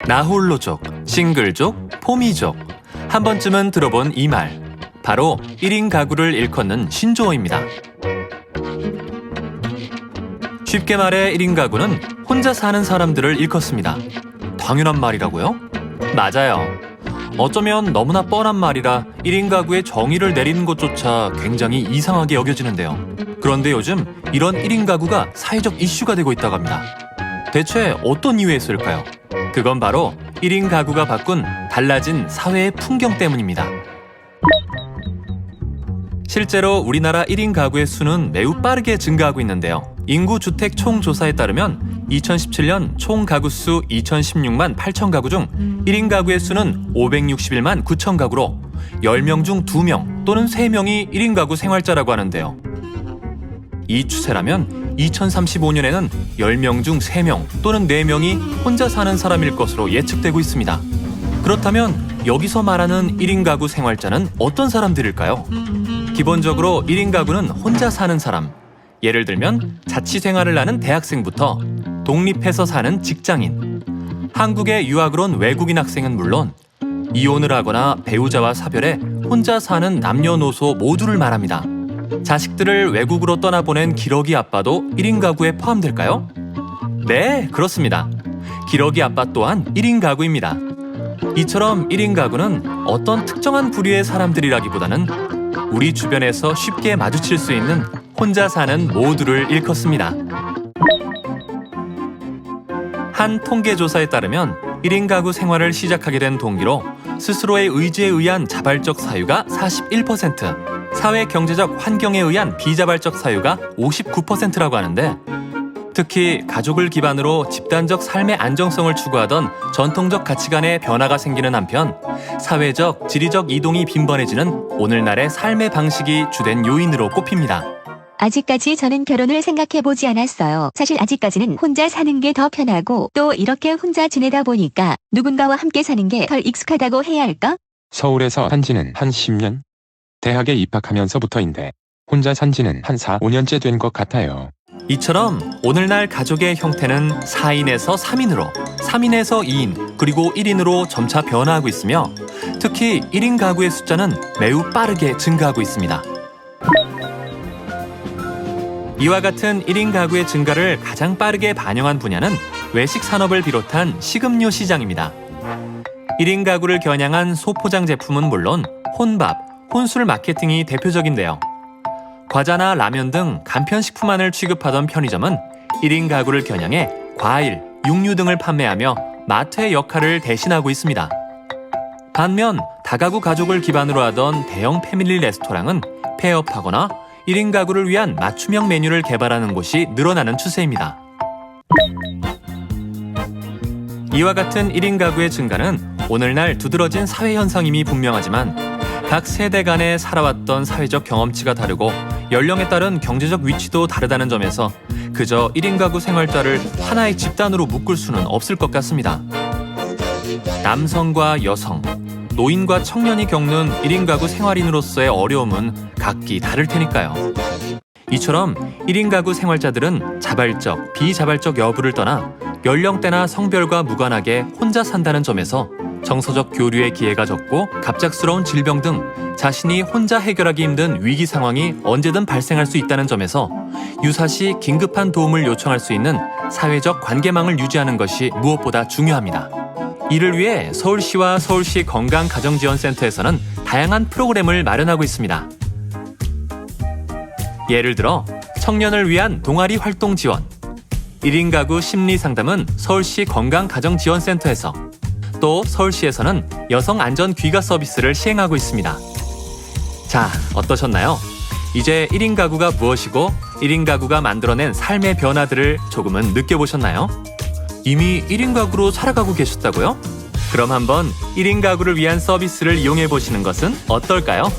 나홀로족, 싱글족, 포미족. 한 번쯤은 들어본 이 말. 바로 1인 가구를 일컫는 신조어입니다. 쉽게 말해 1인 가구는 혼자 사는 사람들을 일컫습니다. 당연한 말이라고요? 맞아요. 어쩌면 너무나 뻔한 말이라 1인 가구의 정의를 내리는 것조차 굉장히 이상하게 여겨지는데요. 그런데 요즘 이런 1인 가구가 사회적 이슈가 되고 있다고 합니다. 대체 어떤 이유에서일까요? 그건 바로 1인 가구가 바꾼 달라진 사회의 풍경 때문입니다. 실제로 우리나라 1인 가구의 수는 매우 빠르게 증가하고 있는데요. 인구주택 총조사에 따르면 2017년 총 가구 수 2016만 8천 가구 중 1인 가구의 수는 561만 9천 가구로 10명 중 2명 또는 3명이 1인 가구 생활자라고 하는데요. 이 추세라면 2035년에는 10명 중 3명 또는 4명이 혼자 사는 사람일 것으로 예측되고 있습니다. 그렇다면 여기서 말하는 1인 가구 생활자는 어떤 사람들일까요? 기본적으로 1인 가구는 혼자 사는 사람, 예를 들면 자취생활을 하는 대학생부터 독립해서 사는 직장인, 한국에 유학을 온 외국인 학생은 물론 이혼을 하거나 배우자와 사별해 혼자 사는 남녀노소 모두를 말합니다. 자식들을 외국으로 떠나보낸 기러기 아빠도 1인 가구에 포함될까요? 네, 그렇습니다. 기러기 아빠 또한 1인 가구입니다. 이처럼 1인 가구는 어떤 특정한 부류의 사람들이라기보다는 우리 주변에서 쉽게 마주칠 수 있는 혼자 사는 모두를 일컫습니다. 한 통계조사에 따르면 1인 가구 생활을 시작하게 된 동기로 스스로의 의지에 의한 자발적 사유가 41%, 사회 경제적 환경에 의한 비자발적 사유가 59%라고 하는데, 특히 가족을 기반으로 집단적 삶의 안정성을 추구하던 전통적 가치관에 변화가 생기는 한편 사회적, 지리적 이동이 빈번해지는 오늘날의 삶의 방식이 주된 요인으로 꼽힙니다. 아직까지 저는 결혼을 생각해보지 않았어요. 사실 아직까지는 혼자 사는 게 더 편하고 또 이렇게 혼자 지내다 보니까 누군가와 함께 사는 게 덜 익숙하다고 해야 할까? 서울에서 산 지는 한 10년? 대학에 입학하면서부터인데 혼자 산 지는 한 4, 5년째 된 것 같아요. 이처럼 오늘날 가족의 형태는 4인에서 3인으로, 3인에서 2인, 그리고 1인으로 점차 변화하고 있으며 특히 1인 가구의 숫자는 매우 빠르게 증가하고 있습니다. 이와 같은 1인 가구의 증가를 가장 빠르게 반영한 분야는 외식 산업을 비롯한 식음료 시장입니다. 1인 가구를 겨냥한 소포장 제품은 물론 혼밥, 혼술 마케팅이 대표적인데요. 과자나 라면 등 간편식품만을 취급하던 편의점은 1인 가구를 겨냥해 과일, 육류 등을 판매하며 마트의 역할을 대신하고 있습니다. 반면 다가구 가족을 기반으로 하던 대형 패밀리 레스토랑은 폐업하거나 1인 가구를 위한 맞춤형 메뉴를 개발하는 곳이 늘어나는 추세입니다. 이와 같은 1인 가구의 증가는 오늘날 두드러진 사회 현상임이 분명하지만 각 세대 간에 살아왔던 사회적 경험치가 다르고 연령에 따른 경제적 위치도 다르다는 점에서 그저 1인 가구 생활자를 하나의 집단으로 묶을 수는 없을 것 같습니다. 남성과 여성, 노인과 청년이 겪는 1인 가구 생활인으로서의 어려움은 각기 다를 테니까요. 이처럼 1인 가구 생활자들은 자발적, 비자발적 여부를 떠나 연령대나 성별과 무관하게 혼자 산다는 점에서 정서적 교류의 기회가 적고 갑작스러운 질병 등 자신이 혼자 해결하기 힘든 위기 상황이 언제든 발생할 수 있다는 점에서 유사시 긴급한 도움을 요청할 수 있는 사회적 관계망을 유지하는 것이 무엇보다 중요합니다. 이를 위해 서울시와 서울시 건강가정지원센터에서는 다양한 프로그램을 마련하고 있습니다. 예를 들어 청년을 위한 동아리 활동 지원, 1인 가구 심리 상담은 서울시 건강가정지원센터에서, 또 서울시에서는 여성 안전 귀가 서비스를 시행하고 있습니다. 자, 어떠셨나요? 이제 1인 가구가 무엇이고 1인 가구가 만들어낸 삶의 변화들을 조금은 느껴보셨나요? 이미 1인 가구로 살아가고 계셨다고요? 그럼 한번 1인 가구를 위한 서비스를 이용해 보시는 것은 어떨까요?